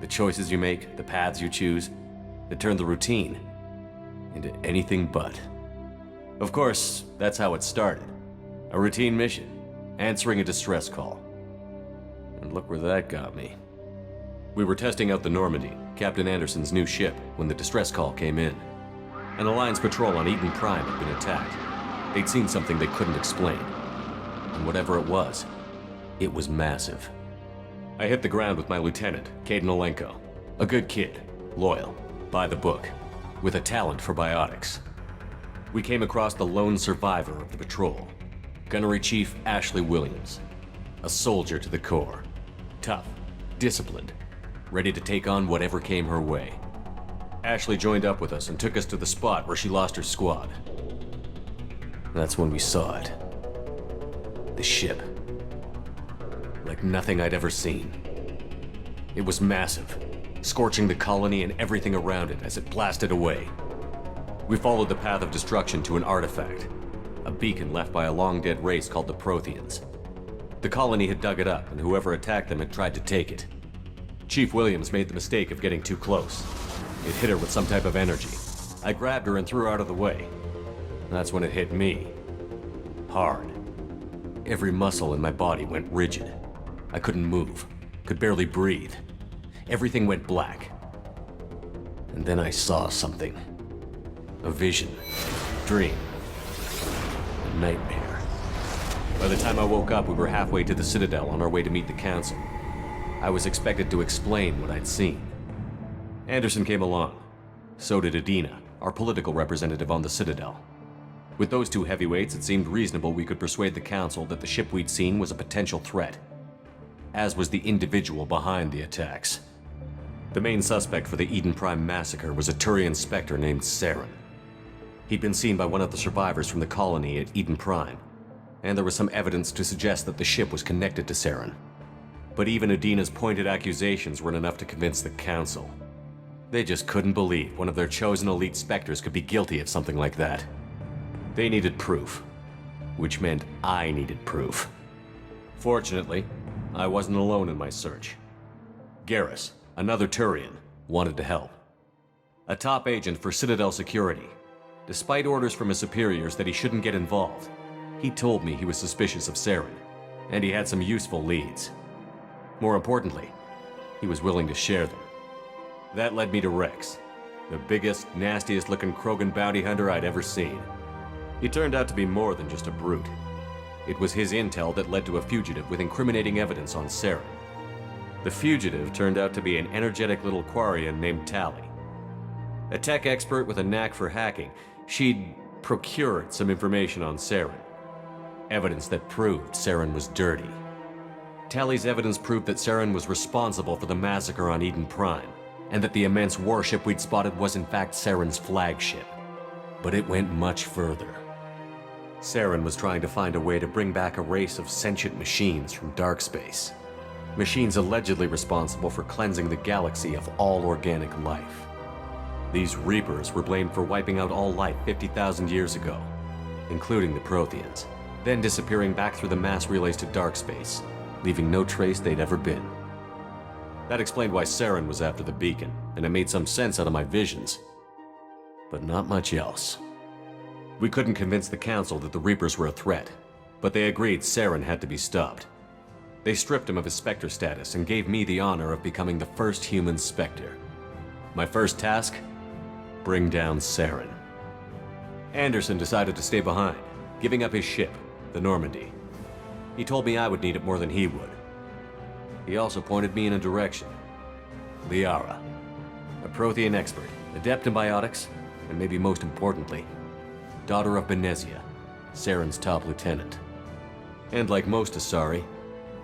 The choices you make, the paths you choose, that turn the routine into anything but. Of course, that's how it started. A routine mission, answering a distress call. And look where that got me. We were testing out the Normandy, Captain Anderson's new ship, when the distress call came in. An Alliance patrol on Eden Prime had been attacked. They'd seen something they couldn't explain. And whatever it was massive. I hit the ground with my lieutenant, Caden Olenko. A good kid, loyal, by the book, with a talent for biotics. We came across the lone survivor of the patrol, Gunnery Chief Ashley Williams. A soldier to the core. Tough, disciplined, ready to take on whatever came her way. Ashley joined up with us and took us to the spot where she lost her squad. That's when we saw it. The ship. Like nothing I'd ever seen. It was massive, scorching the colony and everything around it as it blasted away. We followed the path of destruction to an artifact, a beacon left by a long-dead race called the Protheans. The colony had dug it up, and whoever attacked them had tried to take it. Chief Williams made the mistake of getting too close. It hit her with some type of energy. I grabbed her and threw her out of the way. That's when it hit me. Hard. Every muscle in my body went rigid. I couldn't move, could barely breathe. Everything went black. And then I saw something. A vision, dream, a nightmare. By the time I woke up, we were halfway to the Citadel on our way to meet the Council. I was expected to explain what I'd seen. Anderson came along. So did Adina, our political representative on the Citadel. With those two heavyweights, it seemed reasonable we could persuade the Council that the ship we'd seen was a potential threat, as was the individual behind the attacks. The main suspect for the Eden Prime massacre was a Turian Spectre named Saren. He'd been seen by one of the survivors from the colony at Eden Prime, and there was some evidence to suggest that the ship was connected to Saren. But even Adina's pointed accusations weren't enough to convince the Council. They just couldn't believe one of their chosen elite Spectres could be guilty of something like that. They needed proof, which meant I needed proof. Fortunately, I wasn't alone in my search. Garrus, another Turian, wanted to help. A top agent for Citadel Security. Despite orders from his superiors that he shouldn't get involved, he told me he was suspicious of Saren, and he had some useful leads. More importantly, he was willing to share them. That led me to Rex, the biggest, nastiest-looking Krogan bounty hunter I'd ever seen. He turned out to be more than just a brute. It was his intel that led to a fugitive with incriminating evidence on Saren. The fugitive turned out to be an energetic little Quarian named Tally. A tech expert with a knack for hacking, she'd procured some information on Saren. Evidence that proved Saren was dirty. Tally's evidence proved that Saren was responsible for the massacre on Eden Prime, and that the immense warship we'd spotted was in fact Saren's flagship. But it went much further. Saren was trying to find a way to bring back a race of sentient machines from dark space. Machines allegedly responsible for cleansing the galaxy of all organic life. These Reapers were blamed for wiping out all life 50,000 years ago, including the Protheans, then disappearing back through the mass relays to dark space, leaving no trace they'd ever been. That explained why Saren was after the beacon, and it made some sense out of my visions. But not much else. We couldn't convince the Council that the Reapers were a threat, but they agreed Saren had to be stopped. They stripped him of his Spectre status and gave me the honor of becoming the first human Spectre. My first task? Bring down Saren. Anderson decided to stay behind, giving up his ship, the Normandy. He told me I would need it more than he would. He also pointed me in a direction. Liara, a Prothean expert, adept in biotics, and maybe most importantly, daughter of Benezia, Saren's top lieutenant. And like most Asari,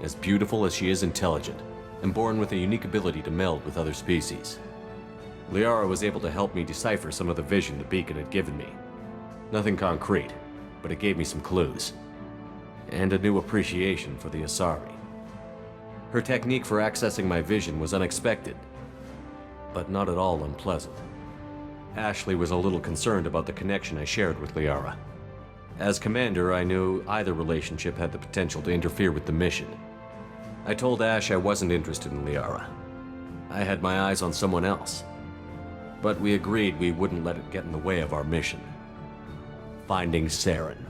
as beautiful as she is intelligent, and born with a unique ability to meld with other species. Liara was able to help me decipher some of the vision the beacon had given me. Nothing concrete, but it gave me some clues. And a new appreciation for the Asari. Her technique for accessing my vision was unexpected, but not at all unpleasant. Ashley was a little concerned about the connection I shared with Liara. As commander, I knew either relationship had the potential to interfere with the mission. I told Ash I wasn't interested in Liara. I had my eyes on someone else. But we agreed we wouldn't let it get in the way of our mission. Finding Saren.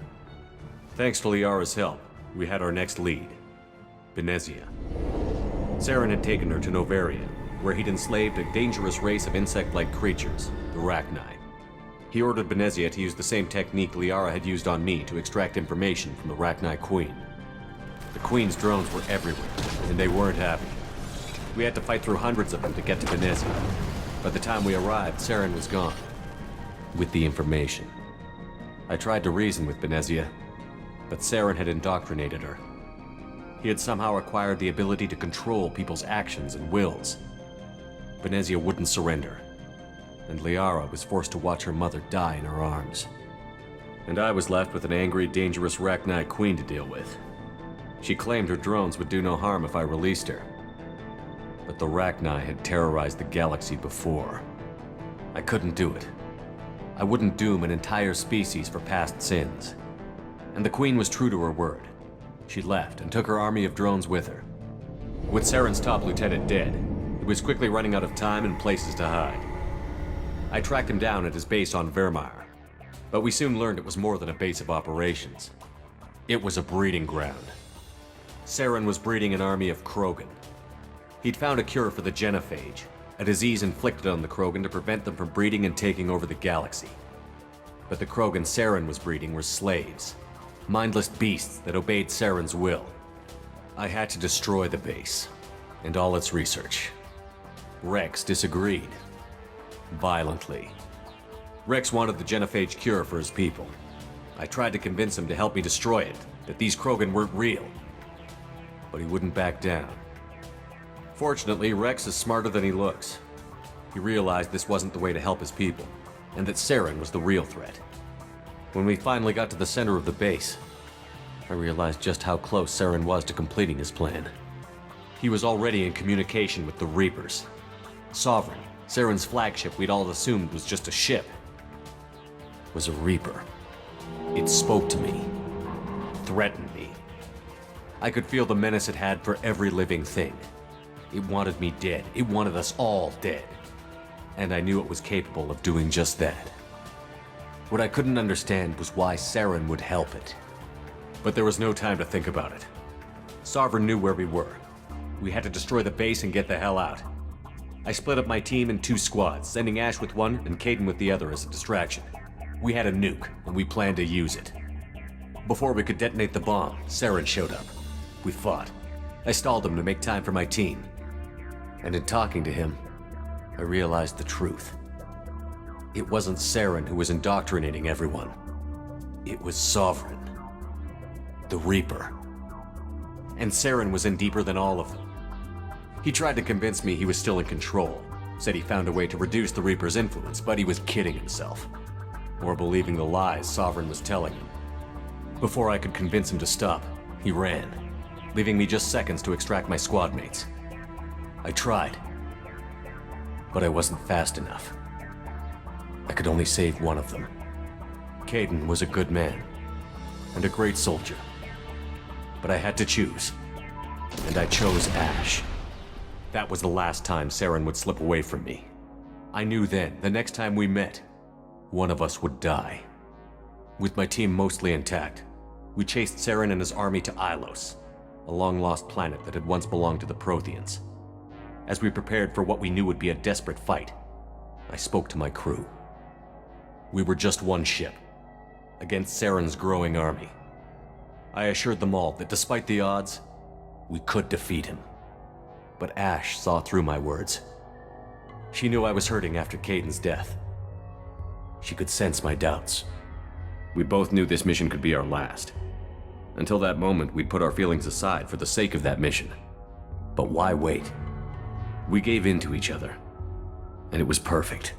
Thanks to Liara's help, we had our next lead. Benezia. Saren had taken her to Novaria, where he'd enslaved a dangerous race of insect-like creatures, the Rachni. He ordered Benezia to use the same technique Liara had used on me to extract information from the Rachni Queen. The Queen's drones were everywhere, and they weren't happy. We had to fight through hundreds of them to get to Benezia. By the time we arrived, Saren was gone. With the information. I tried to reason with Benezia, but Saren had indoctrinated her. He had somehow acquired the ability to control people's actions and wills. Benezia wouldn't surrender, and Liara was forced to watch her mother die in her arms. And I was left with an angry, dangerous Rachni Queen to deal with. She claimed her drones would do no harm if I released her. But the Rachni had terrorized the galaxy before. I couldn't do it. I wouldn't doom an entire species for past sins. And the Queen was true to her word. She left and took her army of drones with her. With Saren's top lieutenant dead, he was quickly running out of time and places to hide. I tracked him down at his base on Vermeer, but we soon learned it was more than a base of operations. It was a breeding ground. Saren was breeding an army of Krogan. He'd found a cure for the genophage, a disease inflicted on the Krogan to prevent them from breeding and taking over the galaxy. But the Krogan Saren was breeding were slaves, mindless beasts that obeyed Saren's will. I had to destroy the base, and all its research. Rex disagreed. Violently. Rex wanted the genophage cure for his people. I tried to convince him to help me destroy it, that these Krogan weren't real. But he wouldn't back down. Fortunately, Rex is smarter than he looks. He realized this wasn't the way to help his people, and that Saren was the real threat. When we finally got to the center of the base, I realized just how close Saren was to completing his plan. He was already in communication with the Reapers. Sovereign, Saren's flagship we'd all assumed was just a ship, was a Reaper. It spoke to me, threatened me. I could feel the menace it had for every living thing. It wanted me dead. It wanted us all dead. And I knew it was capable of doing just that. What I couldn't understand was why Saren would help it. But there was no time to think about it. Sovereign knew where we were. We had to destroy the base and get the hell out. I split up my team in 2 squads, sending Ash with one and Kaidan with the other as a distraction. We had a nuke, and we planned to use it. Before we could detonate the bomb, Saren showed up. We fought. I stalled him to make time for my team. And in talking to him, I realized the truth. It wasn't Saren who was indoctrinating everyone. It was Sovereign. The Reaper. And Saren was in deeper than all of them. He tried to convince me he was still in control, said he found a way to reduce the Reaper's influence, but he was kidding himself. Or believing the lies Sovereign was telling him. Before I could convince him to stop, he ran, leaving me just seconds to extract my squad mates. I tried, but I wasn't fast enough. I could only save one of them. Kaidan was a good man, and a great soldier. But I had to choose, and I chose Ash. That was the last time Saren would slip away from me. I knew then, the next time we met, one of us would die. With my team mostly intact, we chased Saren and his army to Ilos, a long-lost planet that had once belonged to the Protheans. As we prepared for what we knew would be a desperate fight, I spoke to my crew. We were just one ship, against Saren's growing army. I assured them all that despite the odds, we could defeat him. But Ash saw through my words. She knew I was hurting after Kaidan's death. She could sense my doubts. We both knew this mission could be our last. Until that moment, we'd put our feelings aside for the sake of that mission. But why wait? We gave in to each other, and it was perfect.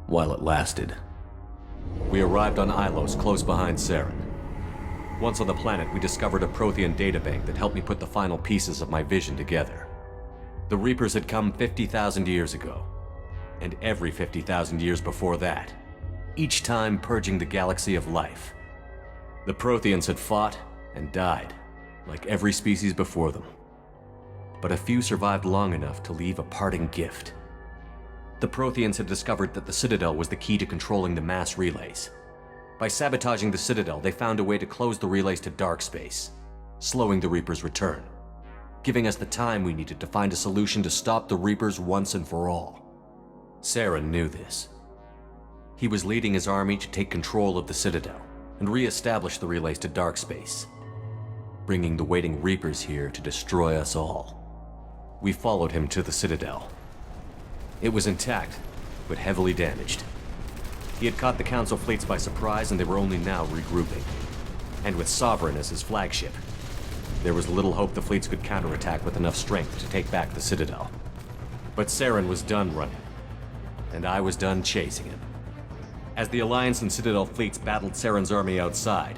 While it lasted. We arrived on Ilos, close behind Saren. Once on the planet, we discovered a Prothean databank that helped me put the final pieces of my vision together. The Reapers had come 50,000 years ago, and every 50,000 years before that, each time purging the galaxy of life. The Protheans had fought and died, like every species before them. but a few survived long enough to leave a parting gift. The Protheans had discovered that the Citadel was the key to controlling the mass relays. By sabotaging the Citadel, they found a way to close the relays to dark space, slowing the Reapers' return, giving us the time we needed to find a solution to stop the Reapers once and for all. Saren knew this. He was leading his army to take control of the Citadel and re-establish the relays to dark space, bringing the waiting Reapers here to destroy us all. We followed him to the Citadel. It was intact, but heavily damaged. He had caught the Council fleets by surprise, and they were only now regrouping. And with Sovereign as his flagship, there was little hope the fleets could counterattack with enough strength to take back the Citadel. But Saren was done running, and I was done chasing him. As the Alliance and Citadel fleets battled Saren's army outside,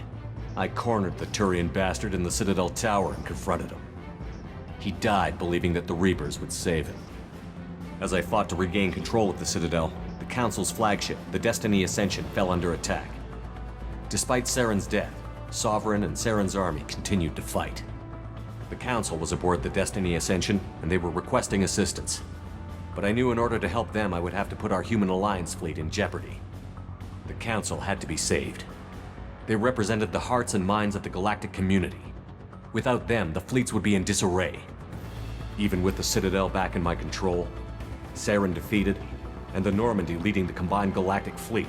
I cornered the Turian bastard in the Citadel tower and confronted him. He died believing that the Reapers would save him. As I fought to regain control of the Citadel, the Council's flagship, the Destiny Ascension, fell under attack. Despite Saren's death, Sovereign and Saren's army continued to fight. The Council was aboard the Destiny Ascension, and they were requesting assistance. But I knew in order to help them, I would have to put our human Alliance fleet in jeopardy. The Council had to be saved. They represented the hearts and minds of the galactic community. Without them, the fleets would be in disarray. Even with the Citadel back in my control, Saren defeated, and the Normandy leading the combined galactic fleet,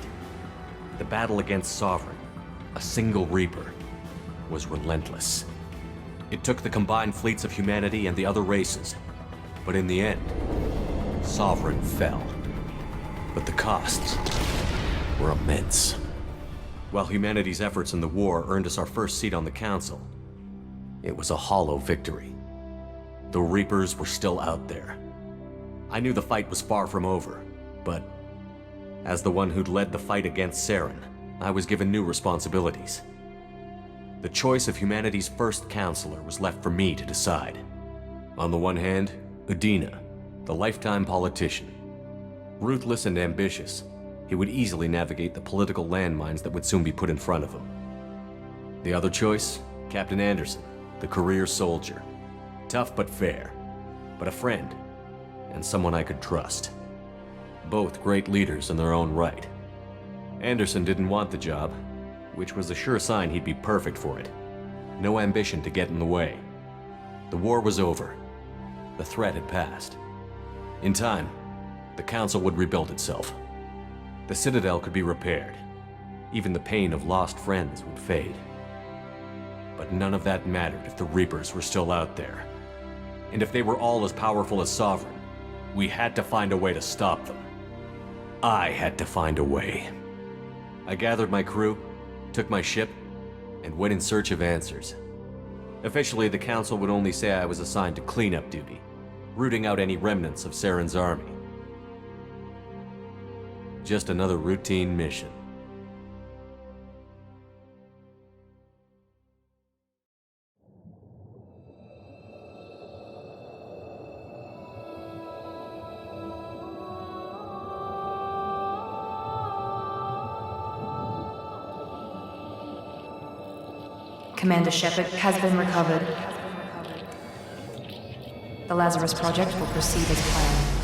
the battle against Sovereign, a single Reaper, was relentless. It took the combined fleets of humanity and the other races, but in the end, Sovereign fell. But the costs were immense. While humanity's efforts in the war earned us our first seat on the Council, it was a hollow victory. The Reapers were still out there. I knew the fight was far from over, but as the one who'd led the fight against Saren, I was given new responsibilities. The choice of humanity's first counselor was left for me to decide. On the one hand, Udina, the lifetime politician. Ruthless and ambitious, he would easily navigate the political landmines that would soon be put in front of him. The other choice, Captain Anderson, the career soldier. Tough but fair, but a friend, and someone I could trust. Both great leaders in their own right. Anderson didn't want the job, which was a sure sign he'd be perfect for it. No ambition to get in the way. The war was over. The threat had passed. In time, the Council would rebuild itself. The Citadel could be repaired. Even the pain of lost friends would fade. But none of that mattered if the Reapers were still out there. And if they were all as powerful as Sovereign, we had to find a way to stop them. I had to find a way. I gathered my crew, took my ship, and went in search of answers. Officially, the Council would only say I was assigned to cleanup duty, rooting out any remnants of Saren's army. Just another routine mission. Commander Shepard has been recovered. The Lazarus Project will proceed as planned.